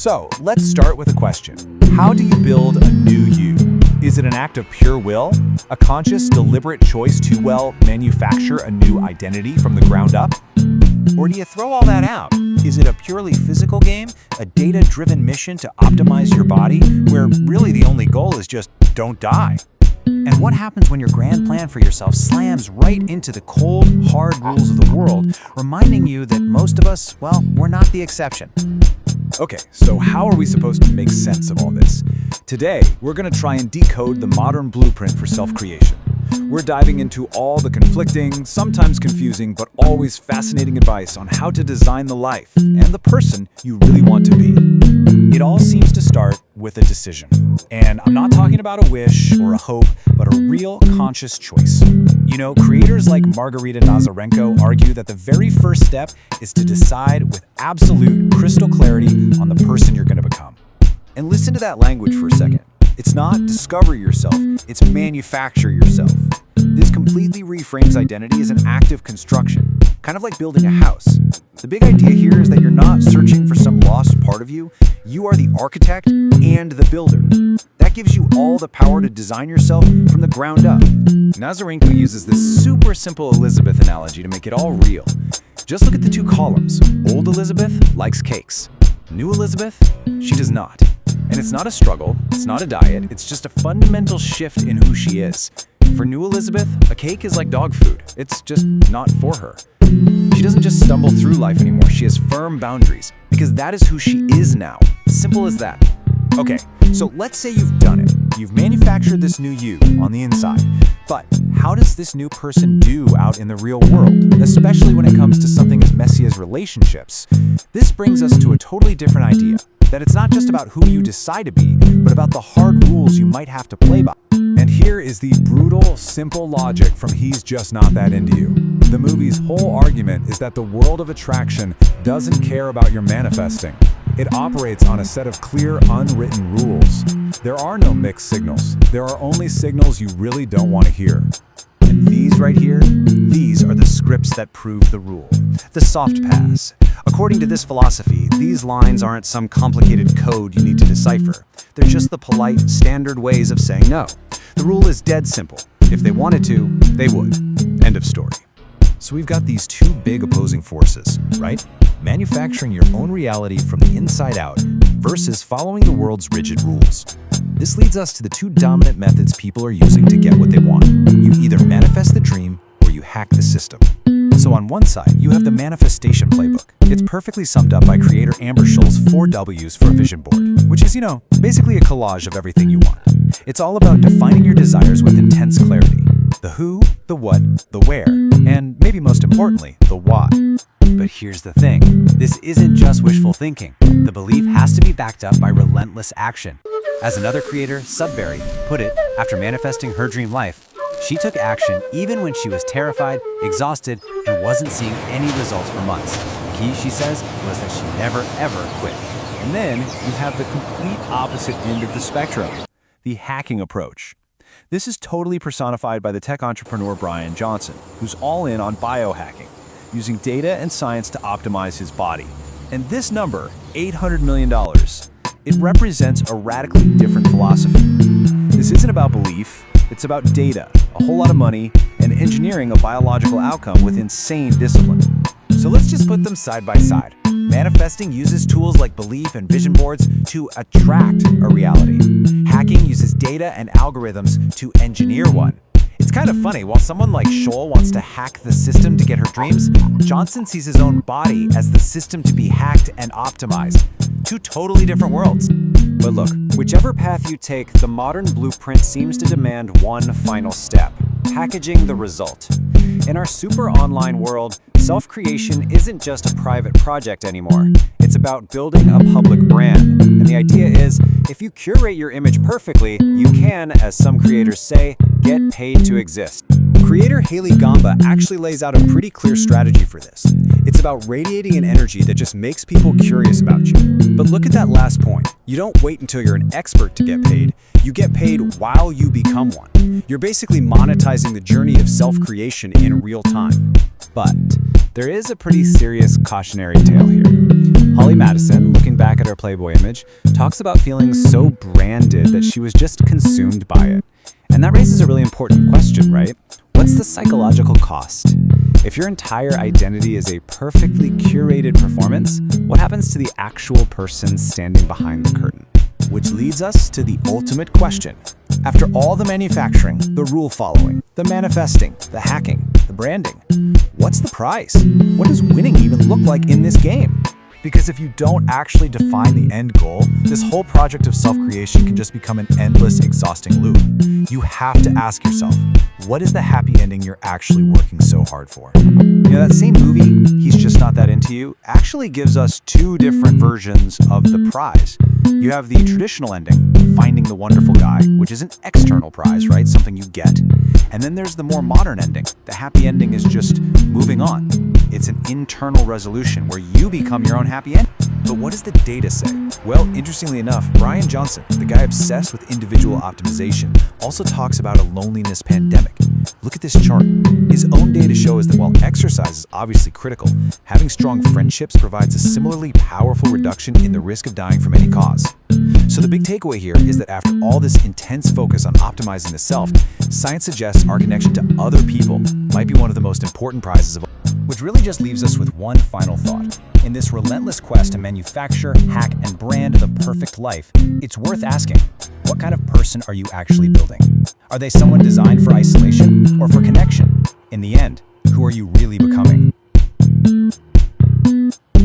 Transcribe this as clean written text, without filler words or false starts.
So, let's start with a question. How do you build a new you? Is it an act of pure will? A conscious, deliberate choice to, well, manufacture a new identity from the ground up? Or do you throw all that out? Is it a purely physical game? A data-driven mission to optimize your body, where really the only goal is just don't die? And what happens when your grand plan for yourself slams right into the cold, hard rules of the world, reminding you that most of us, well, we're not the exception? Okay, so how are we supposed to make sense of all this? Today, we're going to try and decode the modern blueprint for self-creation. We're diving into all the conflicting, sometimes confusing, but always fascinating advice on how to design the life and the person you really want to be. It all seems to start with a decision. And I'm not talking about a wish or a hope, but a real conscious choice. You know, creators like Margarita Nazarenko argue that the very first step is to decide with absolute crystal clarity on the person you're going to become. And listen to that language for a second. It's not discover yourself, it's manufacture yourself. This completely reframes identity as an active construction, kind of like building a house. The big idea here is that you're not searching for some lost part of you. You are the architect and the builder. That gives you all the power to design yourself from the ground up. Nazarenko uses this super simple Elizabeth analogy to make it all real. Just look at the two columns. Old Elizabeth likes cakes. New Elizabeth, she does not. And it's not a struggle, it's not a diet, it's just a fundamental shift in who she is. For New Elizabeth, a cake is like dog food. It's just not for her. She doesn't just stumble through life anymore, she has firm boundaries, because that is who she is now. Simple as that. Okay, so let's say you've done it. You've manufactured this new you on the inside. But how does this new person do out in the real world, especially when it comes to something as messy as relationships? This brings us to a totally different idea, that it's not just about who you decide to be, but about the hard rules you might have to play by. And here is the brutal, simple logic from He's Just Not That Into You. The movie's whole argument is that the world of attraction doesn't care about your manifesting. It operates on a set of clear, unwritten rules. There are no mixed signals. There are only signals you really don't want to hear. And these right here, these are the scripts that prove the rule. The soft pass. According to this philosophy, these lines aren't some complicated code you need to decipher. They're just the polite, standard ways of saying no. The rule is dead simple. If they wanted to, they would. End of story. So we've got these two big opposing forces, right? Manufacturing your own reality from the inside out versus following the world's rigid rules. This leads us to the two dominant methods people are using to get what they want. You either manifest the dream or you hack the system. So on one side, you have the manifestation playbook. It's perfectly summed up by creator Amber Scholl's 4 W's for a vision board, which is, basically a collage of everything you want. It's all about defining your desires with intense clarity. The who, the what, the where, and maybe most importantly, the why. But here's the thing, this isn't just wishful thinking. The belief has to be backed up by relentless action. As another creator, Sudbury, put it, after manifesting her dream life, she took action even when she was terrified, exhausted, and wasn't seeing any results for months. The key, she says, was that she never ever quit. And then you have the complete opposite end of the spectrum, the hacking approach. This is totally personified by the tech entrepreneur Brian Johnson, who's all in on biohacking, using data and science to optimize his body. And this number, $800 million, it represents a radically different philosophy. This isn't about belief, it's about data, a whole lot of money, and engineering a biological outcome with insane discipline. So let's just put them side by side. Manifesting uses tools like belief and vision boards to attract a reality. Hacking uses data and algorithms to engineer one. It's kind of funny, while someone like Scholl wants to hack the system to get her dreams, Johnson sees his own body as the system to be hacked and optimized. Two totally different worlds. But look, whichever path you take, the modern blueprint seems to demand one final step: packaging the result. In our super online world, self-creation isn't just a private project anymore. It's about building a public brand. And the idea is, if you curate your image perfectly, you can, as some creators say, get paid to exist. Creator Haley Gamba actually lays out a pretty clear strategy for this. It's about radiating an energy that just makes people curious about you. But look at that last point. You don't wait until you're an expert to get paid. You get paid while you become one. You're basically monetizing the journey of self-creation in real time. But there is a pretty serious cautionary tale here. Holly Madison, looking back back at her Playboy image, talks about feeling so branded that she was just consumed by it. And that raises a really important question, right? What's the psychological cost? If your entire identity is a perfectly curated performance, what happens to the actual person standing behind the curtain? Which leads us to the ultimate question. After all the manufacturing, the rule following, the manifesting, the hacking, the branding, what's the price? What does winning even look like in this game? Because if you don't actually define the end goal, this whole project of self-creation can just become an endless, exhausting loop. You have to ask yourself, what is the happy ending you're actually working so hard for? That same movie, He's Just Not That Into You, actually gives us two different versions of the prize. You have the traditional ending, finding the wonderful guy, which is an external prize, right? Something you get. And then there's the more modern ending. The happy ending is just moving on. It's an internal resolution where you become your own happy ending. But what does the data say? Well, interestingly enough, Brian Johnson, the guy obsessed with individual optimization, also talks about a loneliness pandemic. Look at this chart. His own data shows that while exercise is obviously critical, having strong friendships provides a similarly powerful reduction in the risk of dying from any cause. So the big takeaway here is that after all this intense focus on optimizing the self, science suggests our connection to other people might be one of the most important prizes of all. Which really just leaves us with one final thought. In this relentless quest to manufacture, hack, and brand the perfect life, it's worth asking, what kind of person are you actually building? Are they someone designed for isolation or for connection? In the end, who are you really becoming?